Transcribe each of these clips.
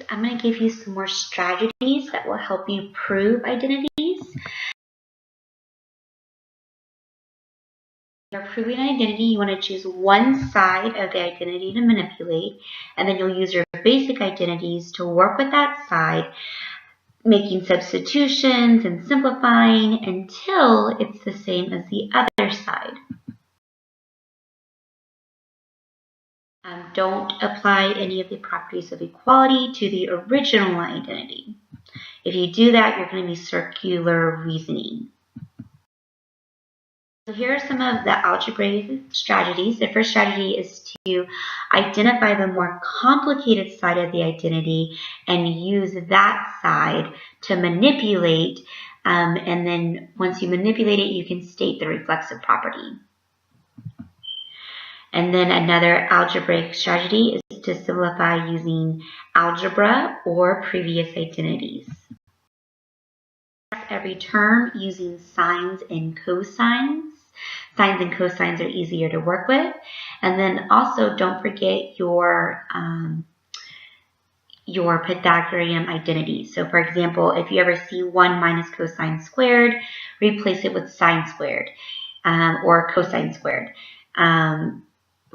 I'm going to give you some more strategies that will help you prove identities. When you're proving an identity, you want to choose one side of the identity to manipulate, and then you'll use your basic identities to work with that side, making substitutions and simplifying until it's the same as the other side. Don't apply any of the properties of equality to the original identity. If you do that, you're going to be circular reasoning. So here are some of the algebraic strategies. The first strategy is to identify the more complicated side of the identity and use that side to manipulate. And then once you manipulate it, you can state the reflexive property. And then another algebraic strategy is to simplify using algebra or previous identities. Every term using sines and cosines. Sines and cosines are easier to work with. And then also don't forget your Pythagorean identities. So for example, if you ever see 1 minus cosine squared, replace it with sine squared or cosine squared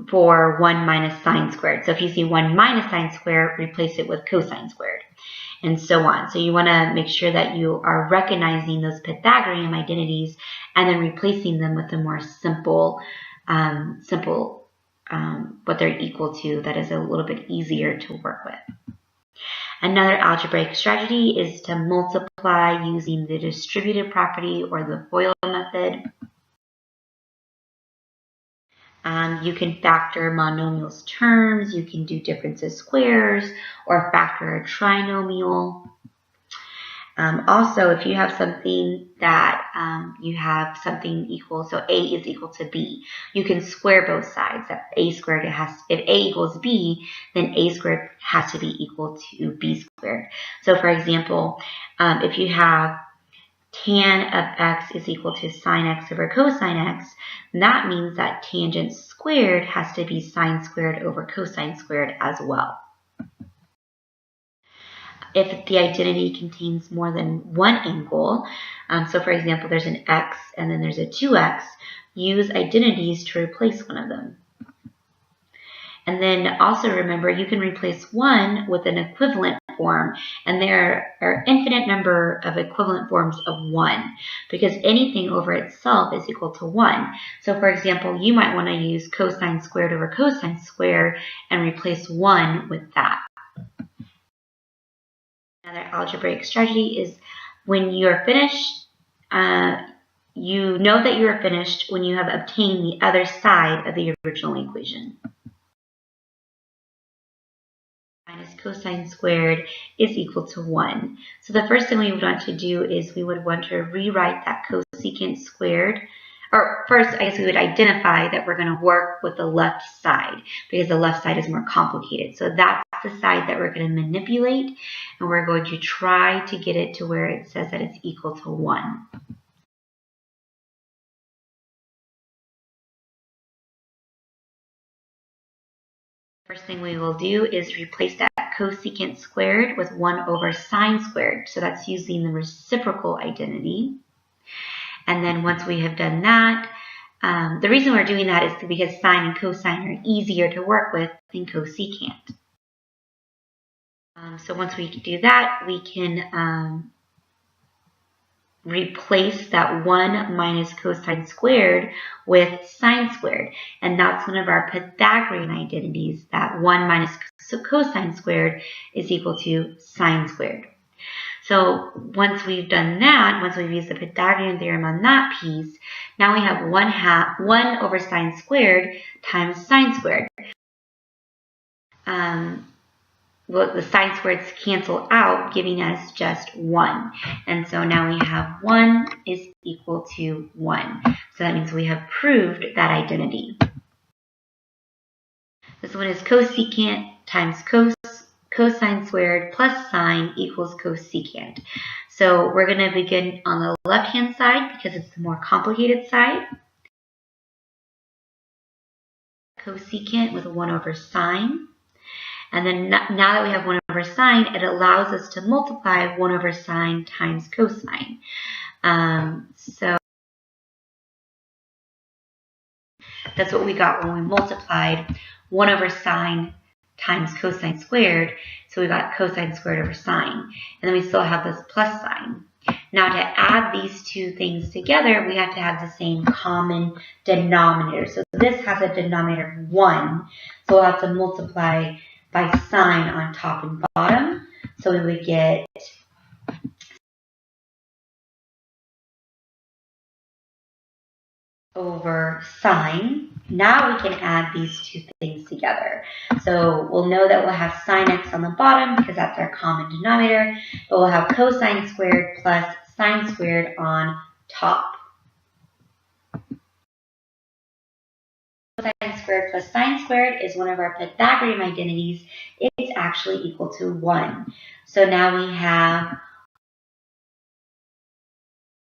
for 1 minus sine squared. So if you see 1 minus sine squared, replace it with cosine squared, and so on. So you want to make sure that you are recognizing those Pythagorean identities and then replacing them with the more simple, what they're equal to that is a little bit easier to work with. Another algebraic strategy is to multiply using the distributive property or the FOIL method. You can factor monomials terms, you can do difference of squares, or factor a trinomial. Also, if you have something that you have something equal, so A is equal to B, you can square both sides. If A squared, if A equals B, then A squared has to be equal to B squared. So for example, if you have tan of x is equal to sine x over cosine x, that means that tangent squared has to be sine squared over cosine squared as well. If the identity contains more than one angle, so for example, there's an x and then there's a 2x, use identities to replace one of them. And then also remember, you can replace one with an equivalent form, and there are infinite number of equivalent forms of 1, because anything over itself is equal to 1. So for example, you might want to use cosine squared over cosine squared and replace 1 with that. Another algebraic strategy is when you're finished, you know that you are finished when you have obtained the other side of the original equation. Minus cosine squared is equal to 1. So the first thing we would want to do is we would want to rewrite that cosecant squared. Or first, I guess we would identify that we're going to work with the left side because the left side is more complicated. So that's the side that we're going to manipulate, and we're going to try to get it to where it says that it's equal to 1. First thing we will do is replace that cosecant squared with 1 over sine squared. So that's using the reciprocal identity. And then once we have done that, the reason we're doing that is because sine and cosine are easier to work with than cosecant. So once we do that, we can replace that 1 minus cosine squared with sine squared. And that's one of our Pythagorean identities, that 1 minus cosine squared is equal to sine squared. So once we've done that, once we've used the Pythagorean theorem on that piece, now we have 1 over sine squared times sine squared. Well, the sine squareds cancel out, giving us just 1. And so now we have 1 is equal to 1. So that means we have proved that identity. This one is cosecant times cosine squared plus sine equals cosecant. So we're going to begin on the left-hand side because it's the more complicated side. Cosecant with 1 over sine. And then now that we have 1 over sine, it allows us to multiply 1 over sine times cosine. So that's what we got when we multiplied 1 over sine times cosine squared. So we got cosine squared over sine. And then we still have this plus sign. Now to add these two things together, we have to have the same common denominator. So this has a denominator of 1. So we'll have to multiply by sine on top and bottom. So we would get over sine. Now we can add these two things together. So we'll know that we'll have sine x on the bottom because that's our common denominator, but we'll have cosine squared plus sine squared on top. Cosine squared plus sine squared is one of our Pythagorean identities. It's actually equal to 1. So now we have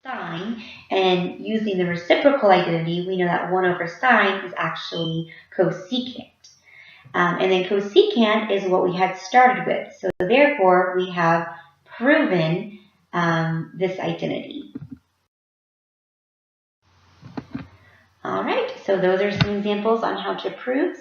sine, and using the reciprocal identity, we know that 1 over sine is actually cosecant. And then cosecant is what we had started with. So therefore, we have proven this identity. All right, so those are some examples on how to prove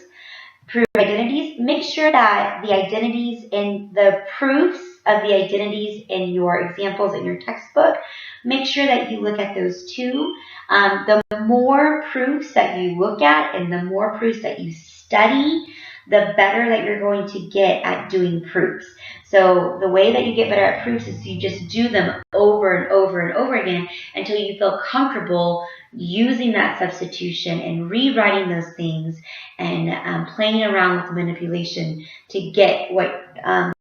identities. Make sure that the identities in the proofs of the identities in your examples in your textbook, make sure that you look at those too. The more proofs that you look at and the more proofs that you study, the better that you're going to get at doing proofs. So the way that you get better at proofs is you just do them over and over and over again until you feel comfortable using that substitution and rewriting those things and playing around with the manipulation to get what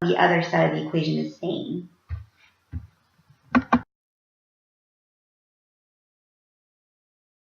the other side of the equation is saying.